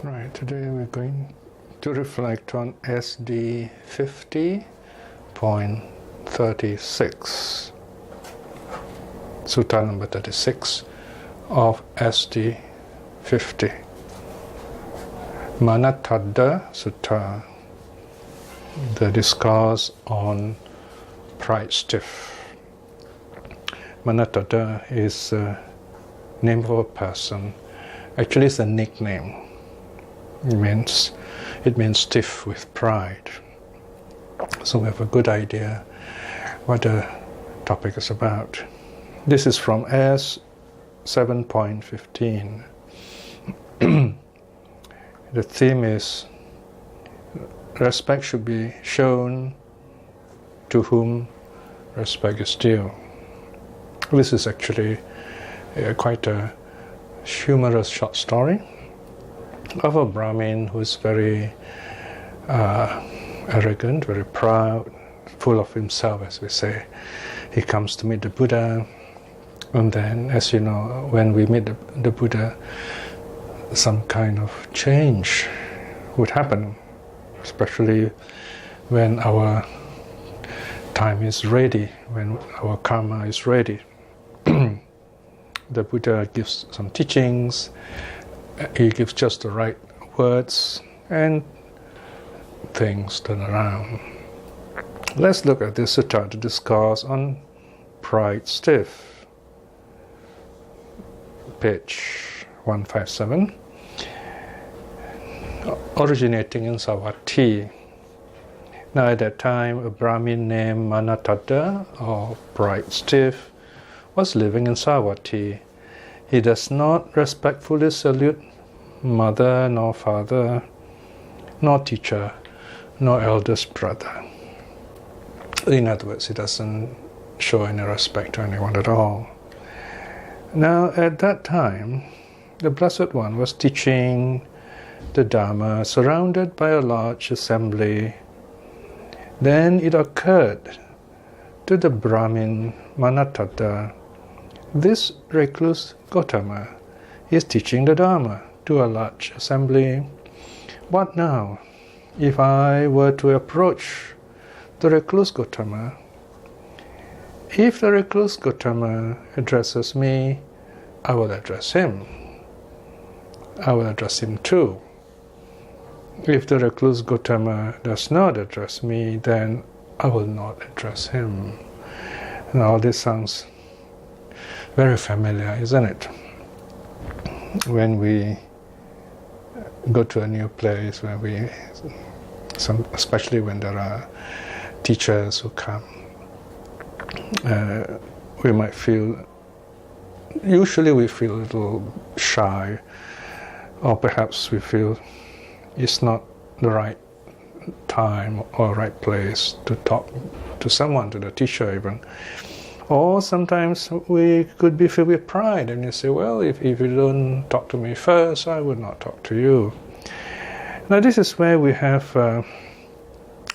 Right, today we're going to reflect on SD 50.36, Sutta number 36 of SD 50. Manattadda Sutta, the discourse on pride stiff. Manattadda is a name of a person. Actually, it's a nickname. It means stiff with pride. So we have a good idea what the topic is about. This is from S 7.15. The theme is respect should be shown to whom respect is due. This is actually quite a humorous short story of a Brahmin who is very arrogant, very proud, full of himself, as we say. He comes to meet the Buddha, and then, as you know, when we meet the Buddha, some kind of change would happen, especially when our time is ready, when our karma is ready. The Buddha gives some teachings. He gives just the right words, and things turn around. Let's look at this sutta, the discourse on pride stiff, page 157, originating in Savatthi. Now at that time, a Brahmin named Manattadda, or pride stiff, was living in Savatthi. He does not respectfully salute mother, nor father, nor teacher, nor eldest brother. In other words, he doesn't show any respect to anyone at all. Now, at that time, the Blessed One was teaching the Dharma surrounded by a large assembly. Then it occurred to the Brahmin Manattadda, this recluse Gautama is teaching the Dharma to a large assembly. What now? If I were to approach the recluse Gautama, if the recluse Gautama addresses me, I will address him. I will address him too. If the recluse Gautama does not address me, then I will not address him. Now this sounds very familiar, isn't it? When we go to a new place, especially when there are teachers who come, we might usually we feel a little shy, or perhaps we feel it's not the right time or right place to talk to someone, to the teacher even. Or sometimes we could be filled with pride, and you say, well, if you don't talk to me first, I will not talk to you. Now this is where we have a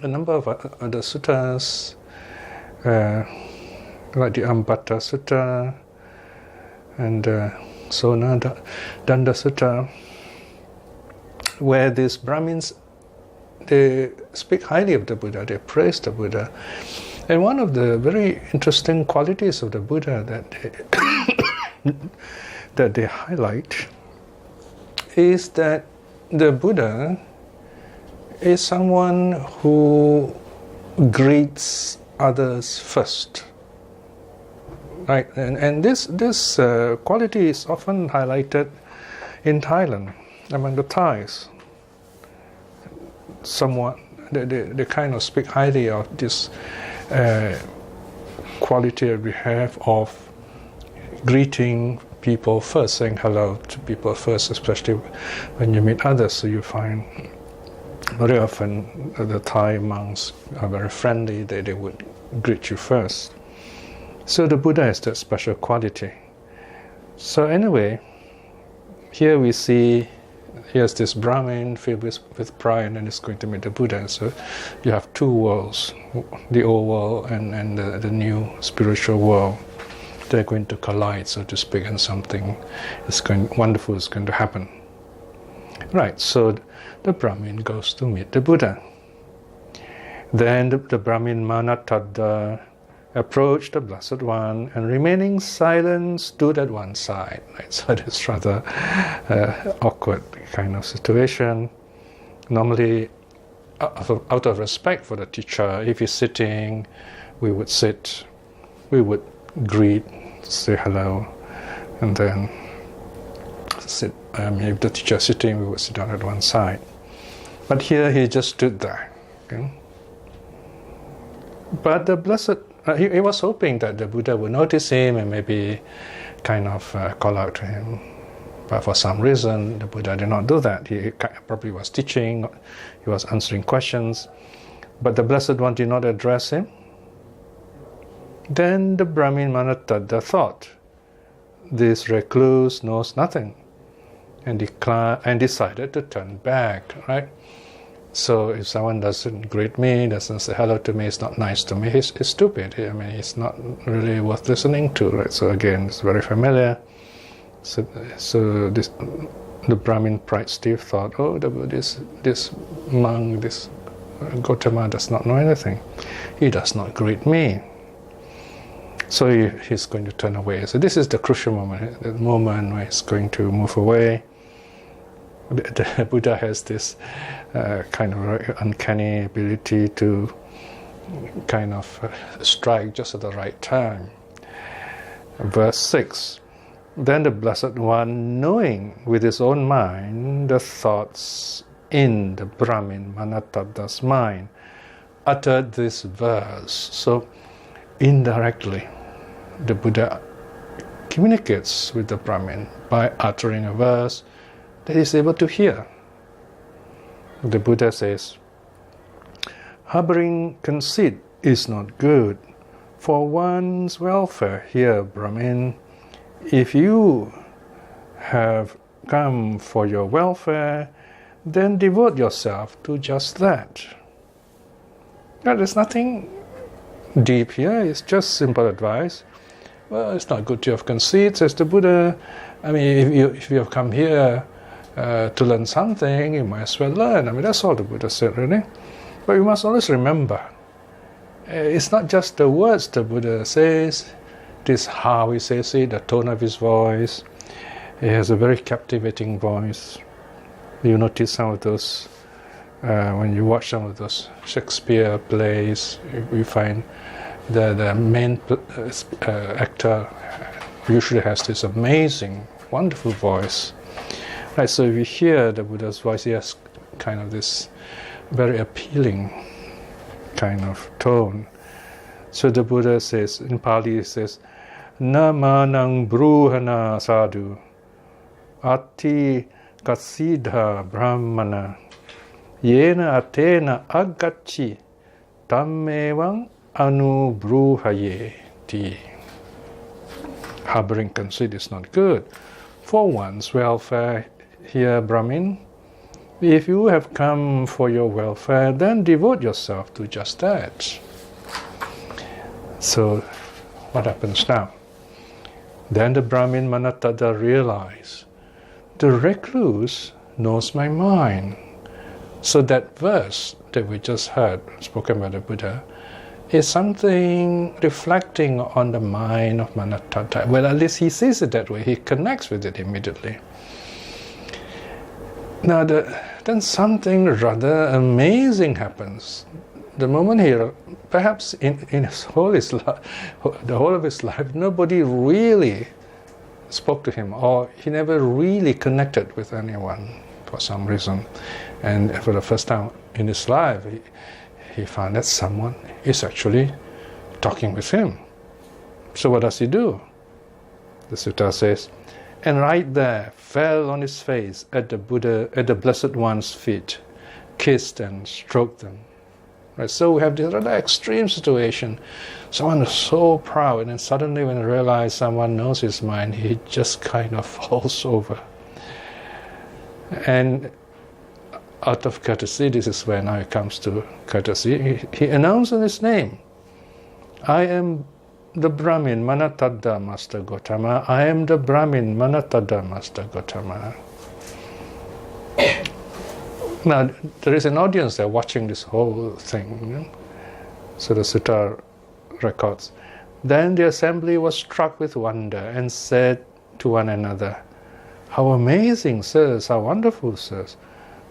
number of other suttas, like the Ambata Sutta and Sona Danda Sutta, where these Brahmins, they speak highly of the Buddha, they praise the Buddha. And one of the very interesting qualities of the Buddha that they highlight is that the Buddha is someone who greets others first. Right? And this quality is often highlighted in Thailand, among the Thais. Somewhat, they kind of speak highly of this quality that we have of greeting people first, saying hello to people first, especially when you meet others. So you find very often the Thai monks are very friendly, they would greet you first. So the Buddha has that special quality. So anyway, here we see, here's this Brahmin filled with pride, and is going to meet the Buddha. So you have two worlds, the old world and the new spiritual world. They're going to collide, so to speak, and something wonderful is going to happen. Right, so the Brahmin goes to meet the Buddha. Then the Brahmin Manatada approached the Blessed One and remaining silent stood at one side. Right? So it's rather awkward kind of situation. Normally, out of respect for the teacher, if he's sitting, we would sit, we would greet, say hello, and then sit. If the teacher is sitting, we would sit down at one side. But here he just stood there. Okay? But the Blessed, he was hoping that the Buddha would notice him and maybe kind of call out to him. But for some reason, the Buddha did not do that. He probably was teaching, he was answering questions, but the Blessed One did not address him. Then the Brahmin Manatada thought, this recluse knows nothing, and decided to turn back, right? So if someone doesn't greet me, doesn't say hello to me, is not nice to me, he's stupid. I mean, he's not really worth listening to, right? So again, it's very familiar. So the Brahmin pride Steve thought, oh, this monk, this Gautama does not know anything. He does not greet me. So he's going to turn away. So this is the crucial moment, the moment where he's going to move away. The Buddha has this kind of uncanny ability to kind of strike just at the right time. Verse 6. Then the Blessed One, knowing with his own mind the thoughts in the Brahmin Manatada's mind, uttered this verse. So indirectly, the Buddha communicates with the Brahmin by uttering a verse that he's able to hear. The Buddha says, harboring conceit is not good for one's welfare. Here, Brahmin, if you have come for your welfare, then devote yourself to just that. Now, there's nothing deep here, it's just simple advice. Well, it's not good to have conceit, says the Buddha. I mean, if you have come here to learn something, you might as well learn. I mean, that's all the Buddha said, really. But you must always remember, it's not just the words the Buddha says, it is how he says it, the tone of his voice. He has a very captivating voice. You notice some of those, when you watch some of those Shakespeare plays, you find the main actor usually has this amazing, wonderful voice. Right, so if you hear the Buddha's voice, he has kind of this very appealing kind of tone. So the Buddha says, in Pali he says, Na manang bruhana sadhu, ati kasidha brahmana, yena atena agachi, tammevang anu bruhaye ti. Harboring conceit is not good for one's welfare. Here, Brahmin, if you have come for your welfare, then devote yourself to just that. So, what happens now? Then the Brahmin Manatada realized, the recluse knows my mind. So that verse that we just heard, spoken by the Buddha, is something reflecting on the mind of Manatada. Well, at least he sees it that way. He connects with it immediately. Now, then something rather amazing happens. The moment he, perhaps in his the whole of his life, nobody really spoke to him, or he never really connected with anyone for some reason. And for the first time in his life, he found that someone is actually talking with him. So what does he do? The sutta says, and right there fell on his face at the Buddha, at the Blessed One's feet, kissed and stroked them. Right? So we have this rather extreme situation. Someone is so proud, and suddenly when he realizes someone knows his mind, he just kind of falls over. And out of courtesy, this is where now it comes to courtesy, he announces his name. I am the Brahmin Manatada Master Gautama. I am the Brahmin Manatada Master Gautama. Now, there is an audience there watching this whole thing. You know? So the sutta records. Then the assembly was struck with wonder and said to one another, "How amazing, sirs, how wonderful, sirs.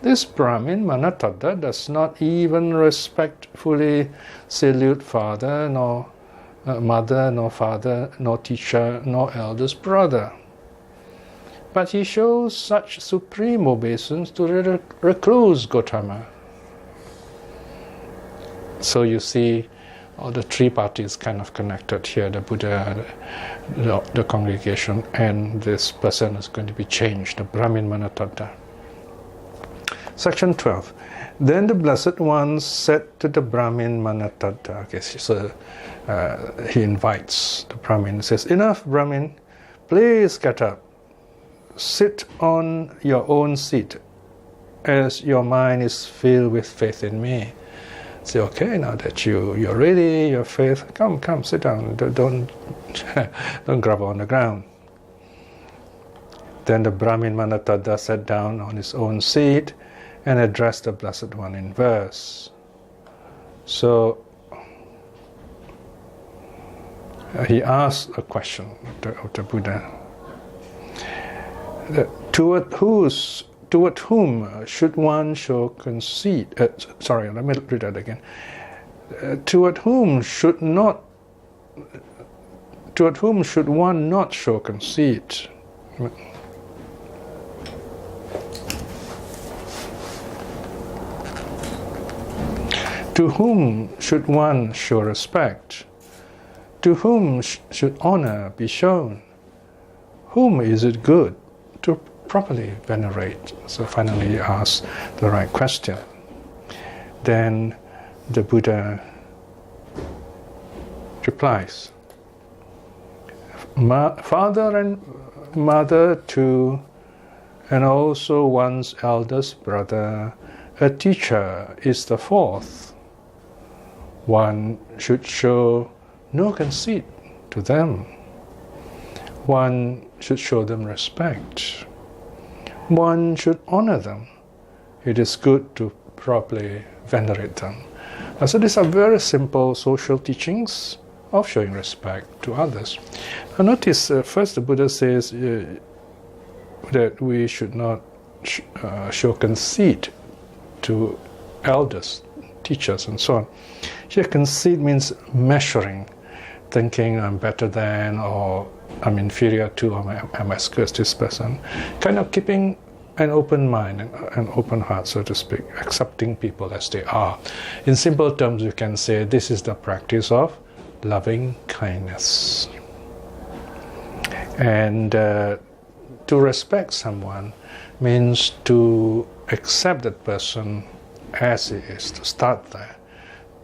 This Brahmin Manatada does not even respectfully salute father, nor mother, nor father, nor teacher, nor eldest brother. But he shows such supreme obeisance to the recluse Gautama." So you see all the three parties kind of connected here, the Buddha, the congregation, and this person is going to be changed, the Brahmin Manatada. Section 12. Then the Blessed One said to the Brahmin Manatada, okay, so he invites the Brahmin, says, "Enough, Brahmin, please get up. Sit on your own seat, as your mind is filled with faith in me." Say, okay, now that you're ready, your faith, come, sit down. Don't grovel on the ground. Then the Brahmin Manatada sat down on his own seat and addressed the Blessed One in verse. So he asked a question of the Buddha. Toward whom should one show conceit? Sorry, let me read that again. Toward whom should one not show conceit? To whom should one show respect? To whom should honor be shown? Whom is it good to properly venerate? So finally he asks the right question. Then the Buddha replies, "Father and mother too, and also one's eldest brother, a teacher is the fourth. One should show no conceit to them. One should show them respect. One should honor them. It is good to properly venerate them." So these are very simple social teachings of showing respect to others. Now notice first the Buddha says that we should not show conceit to elders, teachers, and so on. Here conceit means measuring, thinking I'm better than, or I'm inferior to, or I'm as good as this person. Kind of keeping an open mind, an open heart, so to speak, accepting people as they are. In simple terms, you can say this is the practice of loving kindness. And to respect someone means to accept that person as he is, to start there,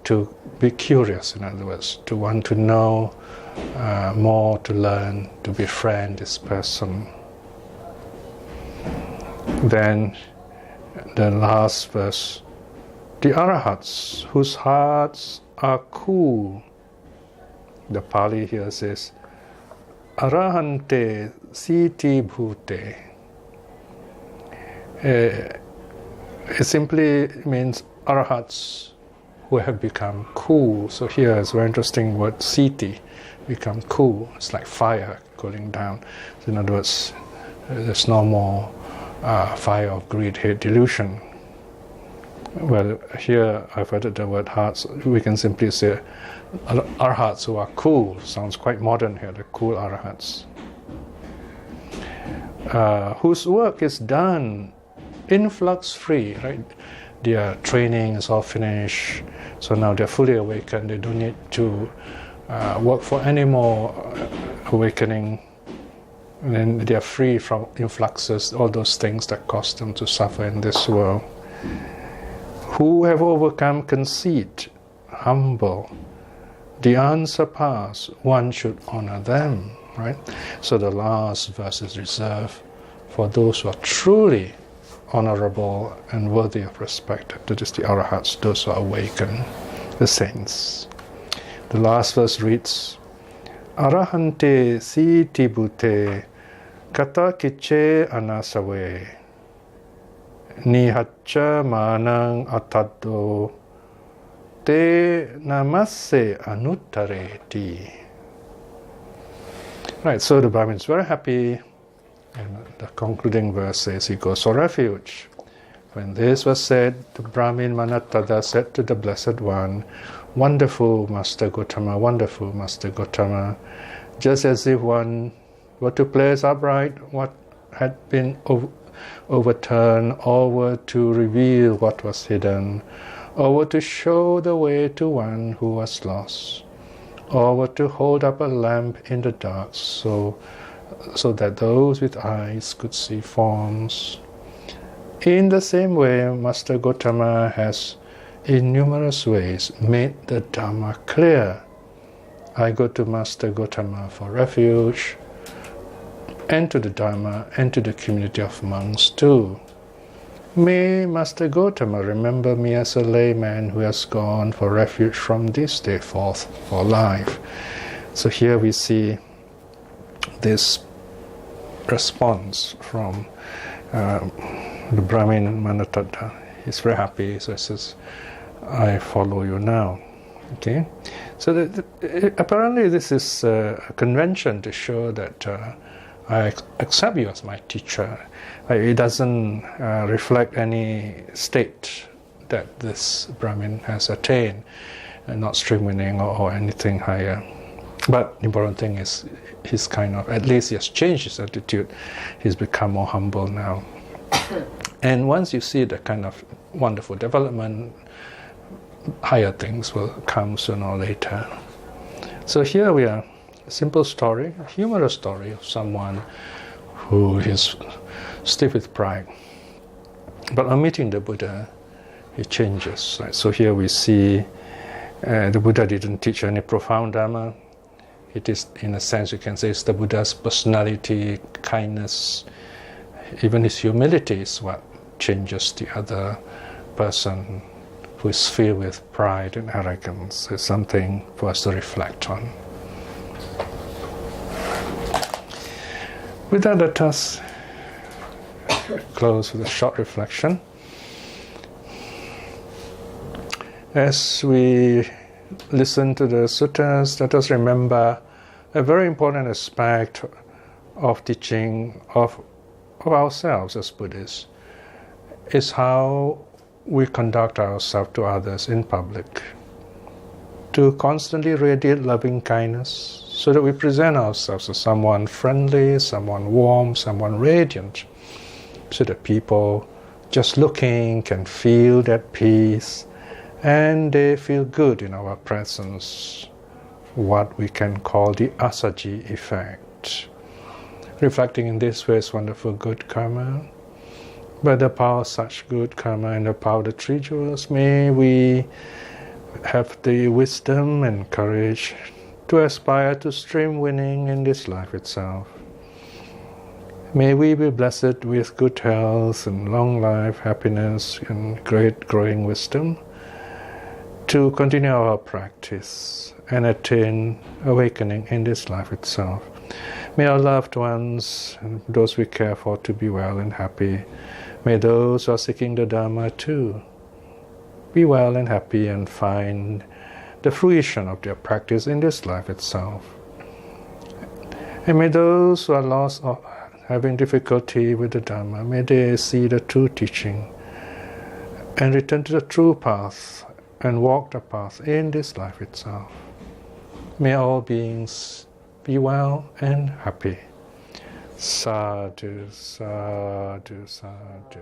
to be curious, in other words, to want to know more, to learn, to befriend this person. Then the last verse, the arahats whose hearts are cool. The Pali here says, "Arahante siti bhute." It simply means arahats who have become cool. So here is a very interesting word, siti, become cool. It's like fire cooling down. So in other words, there's no more fire of greed, hate, delusion. Well, here I've added the word hearts. We can simply say arhats who are cool. Sounds quite modern here, the cool arhats. Whose work is done influx free, right? Their training is all finished, so now they're fully awakened. They don't need to work for any more awakening. And then they are free from influxes, all those things that cause them to suffer in this world. Who have overcome conceit, humble, the unsurpassed, one should honor them, right? So the last verse is reserved for those who are truly honorable and worthy of respect. That is the arahats, those who are awakened, the saints. The last verse reads, "Arahante siti bhute kata kiche anasave." Nihacca manang ataddo te namasse anuttareti. Right, so the Brahmin is very happy, and the concluding verse says he goes for refuge. When this was said, the Brahmin Manatada said to the Blessed One, "Wonderful Master Gautama, wonderful Master Gautama," just as if one were to place upright what had been overturned, or were to reveal what was hidden, or were to show the way to one who was lost, or were to hold up a lamp in the dark so that those with eyes could see forms. In the same way, Master Gautama has in numerous ways made the Dhamma clear. I go to Master Gautama for refuge, and to the Dhamma, and to the community of monks too. May Master Gautama remember me as a layman who has gone for refuge from this day forth for life. So here we see this response from the Brahmin Manatada. He's very happy, so he says, "I follow you now." Okay, so apparently this is a convention to show that I accept you as my teacher. It doesn't reflect any state that this Brahmin has attained, not stream winning or anything higher. But the important thing is he's kind of, at least he has changed his attitude. He's become more humble now. And once you see the kind of wonderful development, higher things will come sooner or later. So here we are, a simple story, a humorous story of someone who is stiff with pride. But on meeting the Buddha, he changes. Right? So here we see the Buddha didn't teach any profound Dhamma. It is, in a sense, you can say, it's the Buddha's personality, kindness, even his humility is what changes the other person who is filled with pride and arrogance. It's something for us to reflect on. With that, let us close with a short reflection. As we listen to the suttas, let us remember a very important aspect of teaching of ourselves as Buddhists is how we conduct ourselves to others in public. To constantly radiate loving kindness so that we present ourselves as someone friendly, someone warm, someone radiant, so that people just looking can feel that peace and they feel good in our presence, what we can call the asaji effect. Reflecting in this way is wonderful good karma. By the power of such good karma and the power of the three jewels, may we have the wisdom and courage to aspire to stream winning in this life itself. May we be blessed with good health and long life, happiness, and great growing wisdom to continue our practice and attain awakening in this life itself. May our loved ones and those we care for to be well and happy. May those who are seeking the Dhamma too be well and happy and find the fruition of their practice in this life itself. And may those who are lost or having difficulty with the Dhamma, may they see the true teaching and return to the true path and walk the path in this life itself. May all beings be well and happy. Sadhu, sadhu, sadhu.